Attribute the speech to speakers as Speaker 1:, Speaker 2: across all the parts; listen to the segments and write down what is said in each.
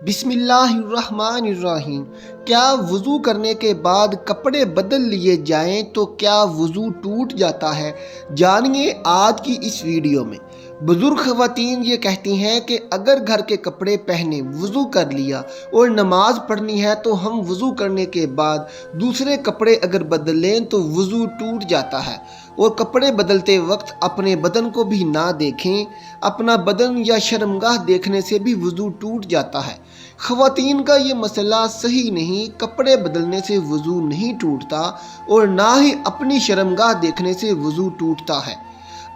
Speaker 1: بسم اللہ الرحمن الرحیم۔ کیا وضو کرنے کے بعد کپڑے بدل لیے جائیں تو کیا وضو ٹوٹ جاتا ہے؟ جانیے آج کی اس ویڈیو میں۔ بزرگ خواتین یہ کہتی ہیں کہ اگر گھر کے کپڑے پہنے وضو کر لیا اور نماز پڑھنی ہے تو ہم وضو کرنے کے بعد دوسرے کپڑے اگر بدل لیں تو وضو ٹوٹ جاتا ہے، اور کپڑے بدلتے وقت اپنے بدن کو بھی نہ دیکھیں۔ اپنا بدن یا شرمگاہ دیکھنے سے بھی وضو ٹوٹ جاتا ہے۔ خواتین کا یہ مسئلہ صحیح نہیں، کپڑے بدلنے سے وضو نہیں ٹوٹتا اور نہ ہی اپنی شرمگاہ دیکھنے سے وضو ٹوٹتا ہے۔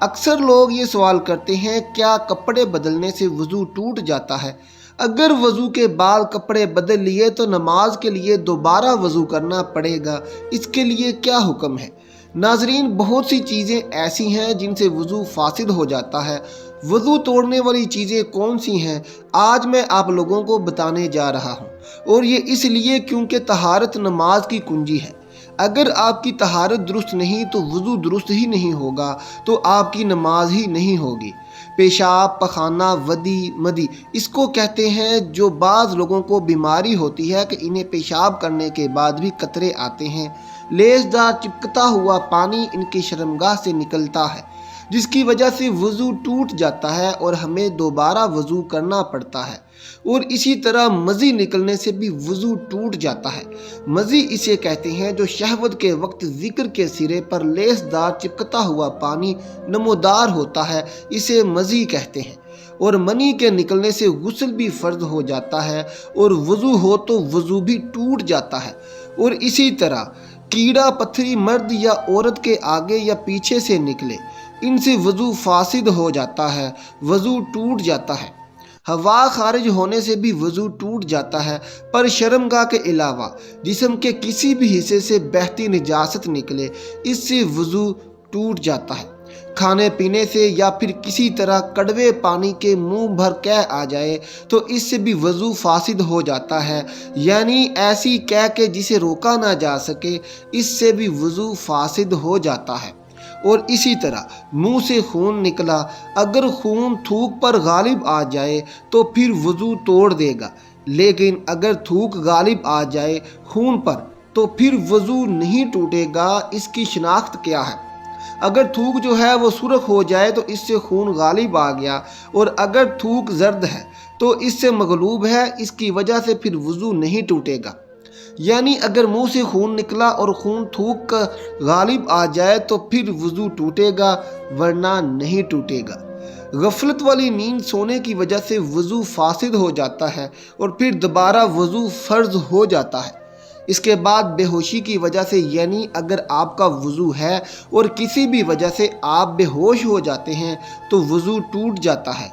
Speaker 1: اکثر لوگ یہ سوال کرتے ہیں کیا کپڑے بدلنے سے وضو ٹوٹ جاتا ہے؟ اگر وضو کے بعد کپڑے بدل لیے تو نماز کے لیے دوبارہ وضو کرنا پڑے گا، اس کے لیے کیا حکم ہے؟ ناظرین، بہت سی چیزیں ایسی ہیں جن سے وضو فاسد ہو جاتا ہے۔ وضو توڑنے والی چیزیں کون سی ہیں، آج میں آپ لوگوں کو بتانے جا رہا ہوں، اور یہ اس لیے کیونکہ طہارت نماز کی کنجی ہے۔ اگر آپ کی طہارت درست نہیں تو وضو درست ہی نہیں ہوگا، تو آپ کی نماز ہی نہیں ہوگی۔ پیشاب، پخانہ، ودی، مدی اس کو کہتے ہیں جو بعض لوگوں کو بیماری ہوتی ہے کہ انہیں پیشاب کرنے کے بعد بھی قطرے آتے ہیں۔ لیسدار چپکتا ہوا پانی ان کی شرمگاہ سے نکلتا ہے، جس کی وجہ سے وضو ٹوٹ جاتا ہے اور ہمیں دوبارہ وضو کرنا پڑتا ہے۔ اور اسی طرح مزی نکلنے سے بھی وضو ٹوٹ جاتا ہے۔ مزی اسے کہتے ہیں جو شہوت کے وقت ذکر کے سرے پر لیسدار چپکتا ہوا پانی نمودار ہوتا ہے، اسے مزی کہتے ہیں۔ اور منی کے نکلنے سے غسل بھی فرض ہو جاتا ہے، اور وضو ہو تو وضو بھی ٹوٹ جاتا ہے۔ اور اسی طرح کیڑا پتھری مرد یا عورت کے آگے یا پیچھے سے نکلے، ان سے وضو فاسد ہو جاتا ہے، وضو ٹوٹ جاتا ہے۔ ہوا خارج ہونے سے بھی وضو ٹوٹ جاتا ہے، پر شرمگاہ کے علاوہ جسم کے کسی بھی حصے سے بہتی نجاست نکلے، اس سے وضو ٹوٹ جاتا ہے۔ کھانے پینے سے یا پھر کسی طرح کڑوے پانی کے منہ بھر قے آ جائے تو اس سے بھی وضو فاسد ہو جاتا ہے، یعنی ایسی قے کہ جسے روکا نہ جا سکے، اس سے بھی وضو فاسد ہو جاتا ہے۔ اور اسی طرح منہ سے خون نکلا، اگر خون تھوک پر غالب آ جائے تو پھر وضو توڑ دے گا، لیکن اگر تھوک غالب آ جائے خون پر تو پھر وضو نہیں ٹوٹے گا۔ اس کی شناخت کیا ہے؟ اگر تھوک جو ہے وہ سرخ ہو جائے تو اس سے خون غالب آ گیا، اور اگر تھوک زرد ہے تو اس سے مغلوب ہے، اس کی وجہ سے پھر وضو نہیں ٹوٹے گا۔ یعنی اگر منہ سے خون نکلا اور خون تھوک کا غالب آ جائے تو پھر وضو ٹوٹے گا، ورنہ نہیں ٹوٹے گا۔ غفلت والی نیند سونے کی وجہ سے وضو فاسد ہو جاتا ہے اور پھر دوبارہ وضو فرض ہو جاتا ہے۔ اس کے بعد بے ہوشی کی وجہ سے، یعنی اگر آپ کا وضو ہے اور کسی بھی وجہ سے آپ بے ہوش ہو جاتے ہیں تو وضو ٹوٹ جاتا ہے۔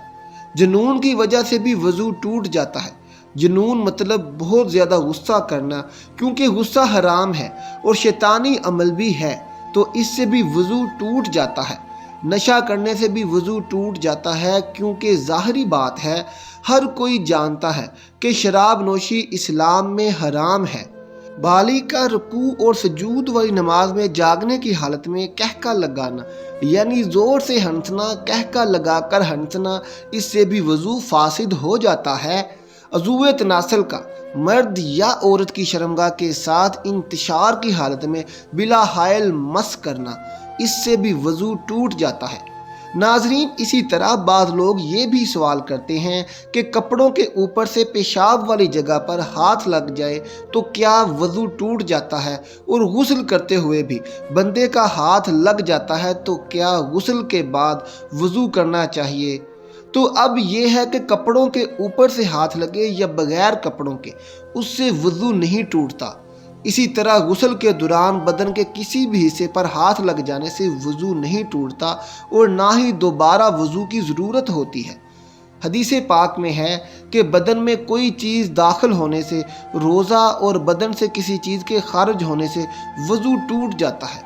Speaker 1: جنون کی وجہ سے بھی وضو ٹوٹ جاتا ہے۔ جنون مطلب بہت زیادہ غصہ کرنا، کیونکہ غصہ حرام ہے اور شیطانی عمل بھی ہے، تو اس سے بھی وضو ٹوٹ جاتا ہے۔ نشہ کرنے سے بھی وضو ٹوٹ جاتا ہے، کیونکہ ظاہری بات ہے، ہر کوئی جانتا ہے کہ شراب نوشی اسلام میں حرام ہے۔ بالغ کا رکوع اور سجود والی نماز میں جاگنے کی حالت میں قہقہ لگانا، یعنی زور سے ہنسنا، قہقہ لگا کر ہنسنا، اس سے بھی وضو فاسد ہو جاتا ہے۔ عضو تناسل کا مرد یا عورت کی شرمگاہ کے ساتھ انتشار کی حالت میں بلا حائل مس کرنا، اس سے بھی وضو ٹوٹ جاتا ہے۔ ناظرین، اسی طرح بعض لوگ یہ بھی سوال کرتے ہیں کہ کپڑوں کے اوپر سے پیشاب والی جگہ پر ہاتھ لگ جائے تو کیا وضو ٹوٹ جاتا ہے؟ اور غسل کرتے ہوئے بھی بندے کا ہاتھ لگ جاتا ہے تو کیا غسل کے بعد وضو کرنا چاہیے؟ تو اب یہ ہے کہ کپڑوں کے اوپر سے ہاتھ لگے یا بغیر کپڑوں کے، اس سے وضو نہیں ٹوٹتا۔ اسی طرح غسل کے دوران بدن کے کسی بھی حصے پر ہاتھ لگ جانے سے وضو نہیں ٹوٹتا اور نہ ہی دوبارہ وضو کی ضرورت ہوتی ہے۔ حدیث پاک میں ہے کہ بدن میں کوئی چیز داخل ہونے سے، روزہ اور بدن سے کسی چیز کے خارج ہونے سے وضو ٹوٹ جاتا ہے۔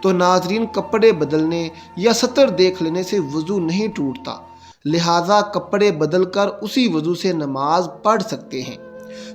Speaker 1: تو ناظرین، کپڑے بدلنے یا سطر دیکھ لینے سے وضو نہیں ٹوٹتا، لہٰذا کپڑے بدل کر اسی وضو سے نماز پڑھ سکتے ہیں۔